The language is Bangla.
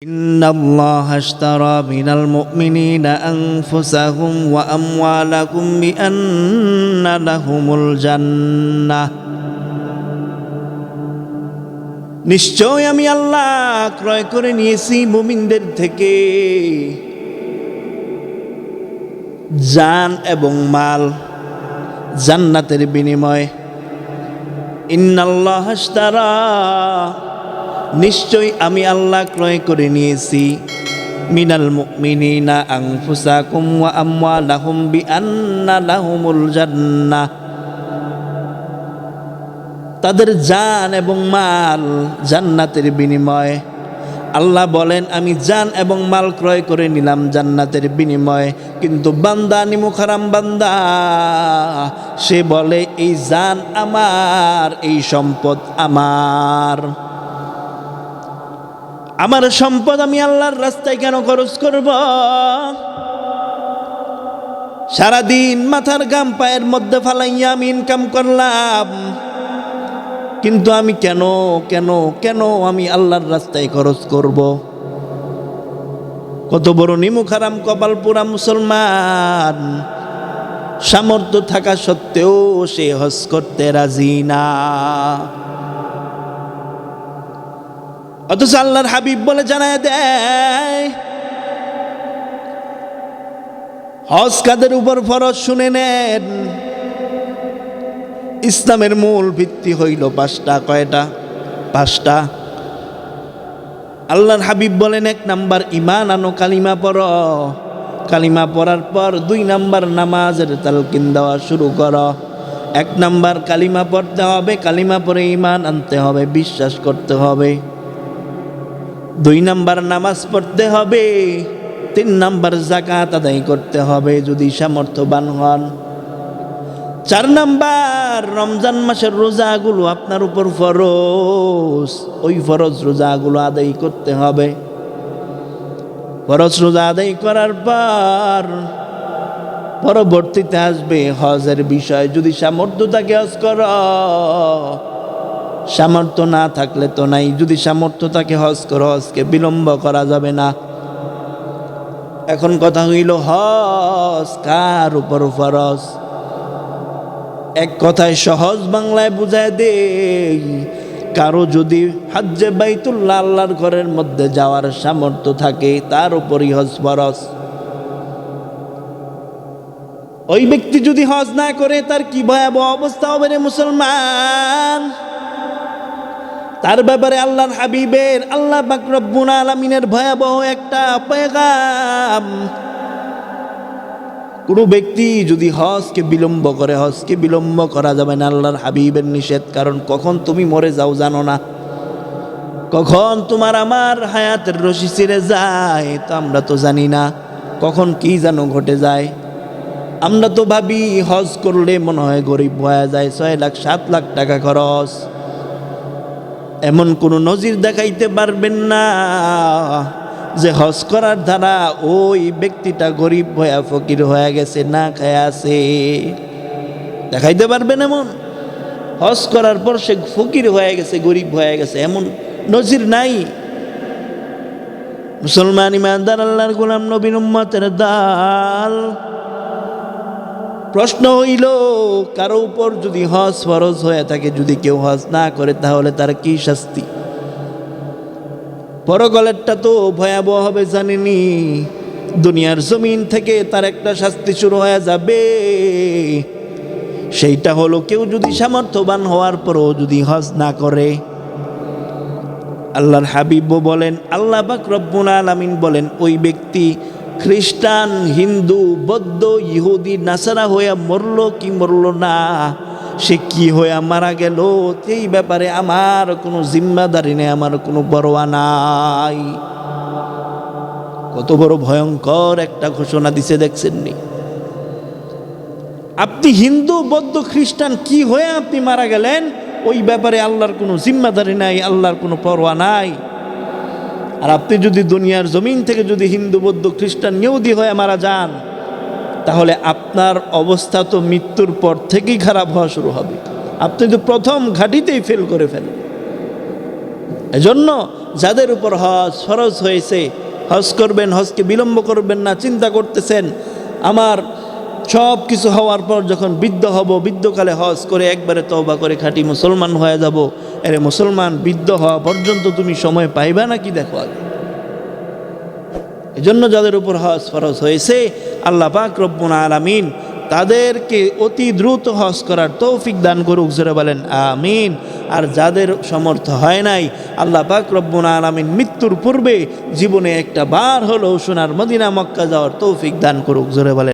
ইন্নাল্লাহা আশতারা মিনাল মুমিনিনা আনফুসাহুম ওয়া আমওয়ালাকুম বিআন্না লাহুমুল জান্নাহ। নিশ্চয় আমি আল্লাহ ক্রয় করে নিয়েছি মুমিনদের থেকে জান এবং মাল জান্নাতের বিনিময়ে। ইন্নাল্লাহা আশতারা, নিশ্চয় আমি আল্লাহ ক্রয় করে নিয়েছি মিনাল মুমিনিনা আনফুসাকুম ওয়া আমওয়ালাহুম বিআন্না লাহুমুল জান্নাহ, তাদের জান এবং মাল জান্নাতের বিনিময়ে। আল্লাহ বলেন আমি জান এবং মাল ক্রয় করে নিলাম জান্নাতের বিনিময়ে, কিন্তু বান্দা নিমুখারাম বান্দা সে বলে এই জান আমার, এই সম্পদ আমার, আমার সম্পদ আমি আল্লাহর রাস্তায় কেন খরচ করব? সারাদিন মাথার ঘাম পায়ের মধ্যে ফালাইয়া আমি ইনকাম করলাম, কিন্তু আমি কেন কেন কেন আমি আল্লাহর রাস্তায় খরচ করব? কত বড় নিমুখারাম কপাল পুরা মুসলমান, সামর্থ্য থাকা সত্ত্বেও সে হজ করতে রাজি না। অথচ আল্লাহর হাবিব বলে জানায় দেয় হজ কাদের উপর ফরজ শুনে নেন। ইসলামের মূল ভিত্তি হইল পাঁচটা। কয়টা? পাঁচটা। আল্লাহর হাবিব বলেন 1 নাম্বার ঈমান আনো, কালিমা পড়ো, কালিমা পড়ার পর 2 নাম্বার নামাজের তালকিন দেওয়া শুরু করো। 1 নাম্বার কালিমা পড়তে হবে, কালিমা পড়ে ঈমান আনতে হবে, বিশ্বাস করতে হবে। 2 নাম্বার নামাজ পড়তে হবে। 3 নাম্বার যাকাত আদায় করতে হবে যদি সামর্থ্যবান হন। 4 নাম্বার রমজান মাসের রোজাগুলো আপনার উপর ফরজ, ওই ফরজ রোজাগুলো আদায় করতে হবে। ফরজ রোজা আদায় করার পর পরবর্তীতে আসবে হজের বিষয়। যদি সামর্থ্য থাকে হজ করো, সামর্থ্য না থাকলে তো নাই। যদি সামর্থ্য থাকে হজ করো, হজকে বিলম্ব করা যাবে না। এখন কথা হইল হজ কার উপর ফরজ? এক কথায় সহজ বাংলায় বুঝায় দেই, কারো যদি হজ্জে বাইতুল্লাহ আল্লাহর ঘরের মধ্যে যাওয়ার সামর্থ্য থাকে তার উপরই হজ ফরজ। ওই ব্যক্তি যদি হজ না করে তার কি ভয়াবহ অবস্থা হবে রে মুসলমান। তার ব্যাপারে আল্লাহর হাবিবের, আল্লাহ পাক রব্বুল আলামিনের ভয়াবহ একটা পেগাম। কোন ব্যক্তি যদি হজকে বিলম্ব করে, হজকে বিলম্ব করা যাবে না, আল্লাহর হাবিবের নিষেধ। কারণ কখন তুমি মরে যাও জানো না, কখন তোমার আমার হায়াতের রশি ছিঁড়ে যায় তা আমরা তো জানি না, কখন কি যেন ঘটে যায়। আমরা তো ভাবি হজ করলে মনে হয় গরিব হয়ে যায়, 6 লাখ 7 লাখ টাকা খরচ। এমন কোনো নজির দেখাইতে পারবেন না যে হজ করার দ্বারা ওই ব্যক্তিটা গরিব হয়ে ফকির হয়ে গেছে, না খায় আছে? দেখাইতে পারবেন এমন? হজ করার পর সে ফকির হয়ে গেছে, গরিব হয়ে গেছে, এমন নজির নাই। মুসলমান ইমানদার আল্লাহর গোলাম নবীর উম্মতের দল, প্রশ্ন হইল কারো উপর যদি হজ ফরজ হয়ে থাকে, যদি কেউ হজ না করে তাহলে তার কি শাস্তি? পরকালেরটা তো ভয়াবহ হবে জানেনি। দুনিয়ার জমিন থেকে তার একটা শাস্তি শুরু হয়ে যাবে। সেইটা হলো কেউ যদি সামর্থ্যবান হওয়ার পরও যদি হজ না করে। আল্লাহর হাবিব বলেন, আল্লাহ পাক রব্বুল আলামিন বলেন, ওই ব্যক্তি খ্রিস্টান, হিন্দু, বৌদ্ধ, ইহুদি, নাসারা হইয়া মরল কি মরল না, সে কি হইয়া মারা গেল এই ব্যাপারে আমার কোনো জিম্মাদারি নেই, আমার কোনো পরোয়া নাই। কত বড় ভয়ঙ্কর একটা ঘোষণা দিছে দেখছেননি? আপনি হিন্দু, বৌদ্ধ, খ্রিস্টান কি হয়ে আপনি মারা গেলেন, ওই ব্যাপারে আল্লাহর কোনো জিম্মাদারি নাই, আল্লাহর কোনো পরোয়া নাই। আর আপনি যদি দুনিয়ার জমিন থেকে যদি হিন্দু, বৌদ্ধ, খ্রিস্টান, ইহুদি হয়ে মারা যান, তাহলে আপনার অবস্থা তো মৃত্যুর পর থেকেই খারাপ হওয়া শুরু হবে। আপনি তো প্রথম ঘাটিতেই ফেল করে ফেলেন। এজন্য যাদের উপর হজ ফরজ হয়েছে হজ করবেন, হজকে বিলম্ব করবেন না, চিন্তা করতেছেন আমার সব কিছু হওয়ার পর যখন বৃদ্ধ হব, বৃদ্ধকালে হজ করে একবারে তওবা করে খাঁটি মুসলমান হয়ে যাব। এরে মুসলমান, বৃদ্ধ হওয়া পর্যন্ত তুমি সময় পাইবা নাকি দেখো আগে। এজন্য যাদের উপর হজ ফরজ হয়েছে আল্লাহ পাক রব্বুল আলামিন তাদেরকে অতি দ্রুত হজ করার তৌফিক দান করুক, জোরে বলেন আমিন। আর যাদের সমর্থ হয় নাই আল্লাহ পাক রব্বুল আলামিন মৃত্যুর পূর্বে জীবনে একটা বার হলেও সোনার মদিনা মক্কা যাওয়ার তৌফিক দান করুক, জোরে বলেন।